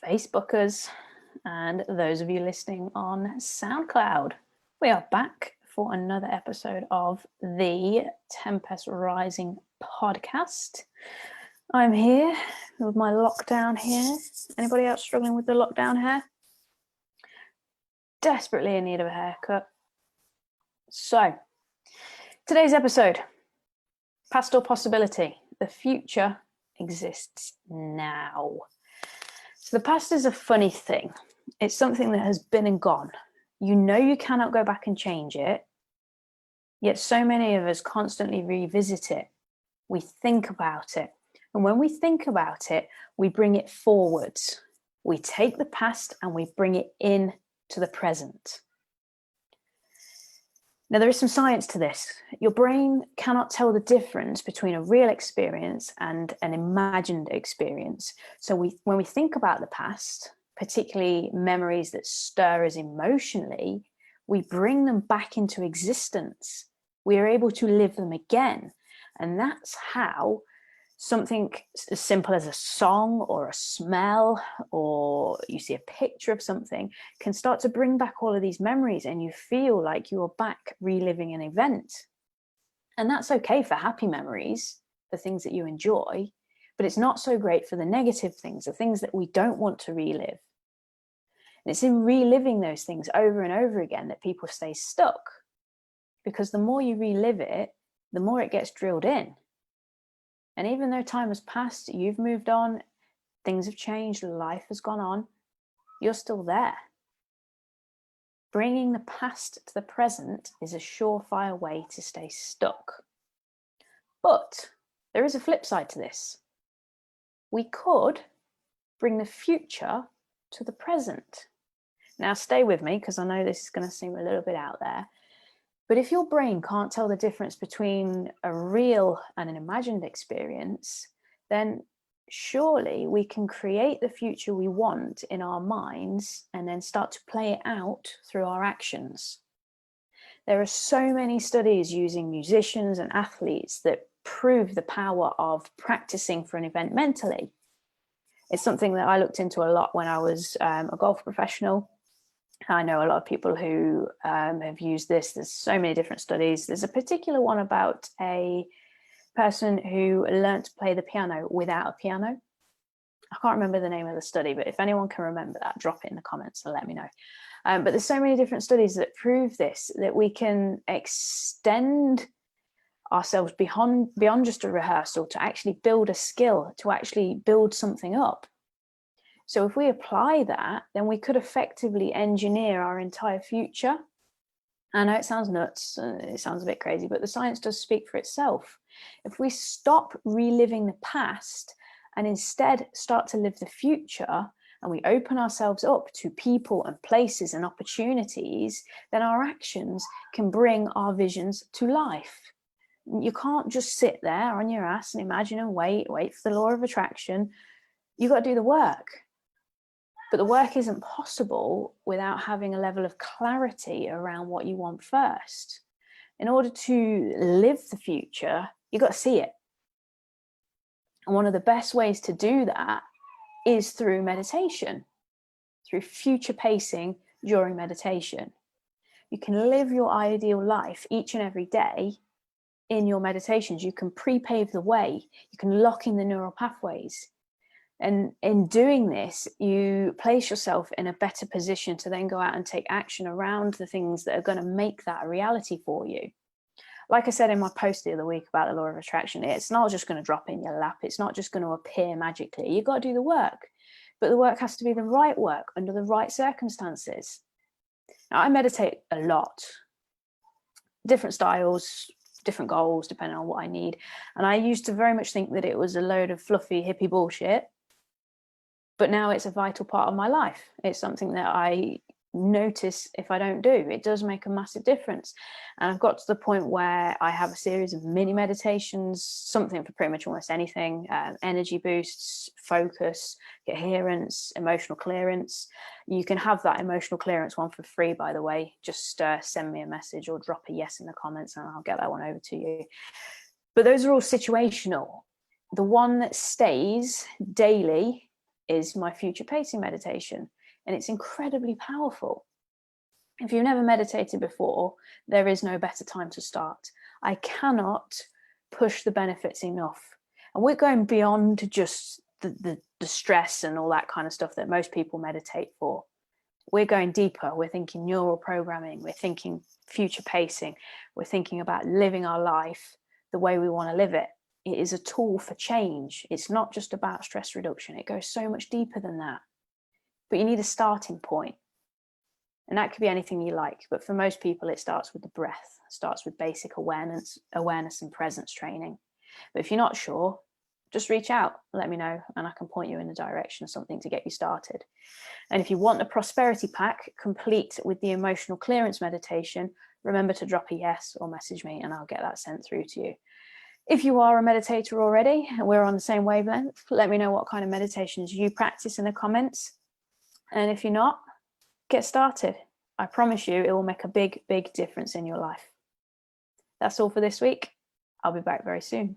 Facebookers, and those of you listening on SoundCloud. We are back for another episode of the Tempest Rising podcast. I'm here with my lockdown hair. Anybody else struggling with the lockdown hair? Desperately in need of a haircut. So, today's episode, past or possibility, the future exists now. So the past is a funny thing. It's something that has been and gone. You know you cannot go back and change it, yet so many of us constantly revisit it. We think about it. And when we think about it, we bring it forwards. We take the past and we bring it in to the present. Now, there is some science to this. Your brain cannot tell the difference between a real experience and an imagined experience. So when we think about the past, particularly memories that stir us emotionally, we bring them back into existence. We are able to live them again. And that's how something as simple as a song or a smell, or you see a picture of something, can start to bring back all of these memories, and you feel like you're back reliving an event. And that's okay for happy memories, for things that you enjoy, but it's not so great for the negative things, the things that we don't want to relive. And it's in reliving those things over and over again that people stay stuck, because the more you relive it, the more it gets drilled in. And even though time has passed, you've moved on, things have changed, life has gone on, you're still there. Bringing the past to the present is a surefire way to stay stuck. But there is a flip side to this. We could bring the future to the present. Now stay with me, because I know this is going to seem a little bit out there. But if your brain can't tell the difference between a real and an imagined experience, then surely we can create the future we want in our minds and then start to play it out through our actions. There are so many studies using musicians and athletes that prove the power of practicing for an event mentally. It's something that I looked into a lot when I was a golf professional. I know a lot of people who have used this. There's so many different studies. There's a particular one about a person who learned to play the piano without a piano. I can't remember the name of the study, but if anyone can remember that, drop it in the comments and let me know. But there's so many different studies that prove this, that we can extend ourselves beyond just a rehearsal to actually build a skill, to actually build something up. So if we apply that, then we could effectively engineer our entire future. I know it sounds nuts, it sounds a bit crazy, but the science does speak for itself. If we stop reliving the past and instead start to live the future, and we open ourselves up to people and places and opportunities, then our actions can bring our visions to life. You can't just sit there on your ass and imagine and wait for the law of attraction. You've got to do the work. But the work isn't possible without having a level of clarity around what you want first. In order to live the future, you've got to see it. And one of the best ways to do that is through meditation, through future pacing during meditation. You can live your ideal life each and every day in your meditations. You can pre-pave the way. You can lock in the neural pathways. And in doing this, you place yourself in a better position to then go out and take action around the things that are going to make that a reality for you. Like I said in my post the other week about the law of attraction, it's not just going to drop in your lap. It's not just going to appear magically. You've got to do the work. But the work has to be the right work under the right circumstances. Now, I meditate a lot. Different styles, different goals, depending on what I need. And I used to very much think that it was a load of fluffy hippie bullshit. But now it's a vital part of my life. It's something that I notice if I don't do. It does make a massive difference. And I've got to the point where I have a series of mini meditations, something for pretty much almost anything, energy boosts, focus, coherence, emotional clearance. You can have that emotional clearance one for free, by the way. Just send me a message or drop a yes in the comments and I'll get that one over to you. But those are all situational. The one that stays daily is my future pacing meditation, and it's incredibly powerful. If you've never meditated before, there is no better time to start. I cannot push the benefits enough. And we're going beyond just the stress and all that kind of stuff that most people meditate for. We're going deeper. We're thinking neural programming. We're thinking future pacing. We're thinking about living our life the way we want to live it. It is a tool for change. It's not just about stress reduction. It goes so much deeper than that. But you need a starting point. And that could be anything you like. But for most people, it starts with the breath. It starts with basic awareness and presence training. But if you're not sure, just reach out, let me know, and I can point you in the direction of something to get you started. And if you want the prosperity pack complete with the emotional clearance meditation, remember to drop a yes or message me and I'll get that sent through to you. If you are a meditator already and we're on the same wavelength, let me know what kind of meditations you practice in the comments. And if you're not, get started. I promise you it will make a big, big difference in your life. That's all for this week. I'll be back very soon.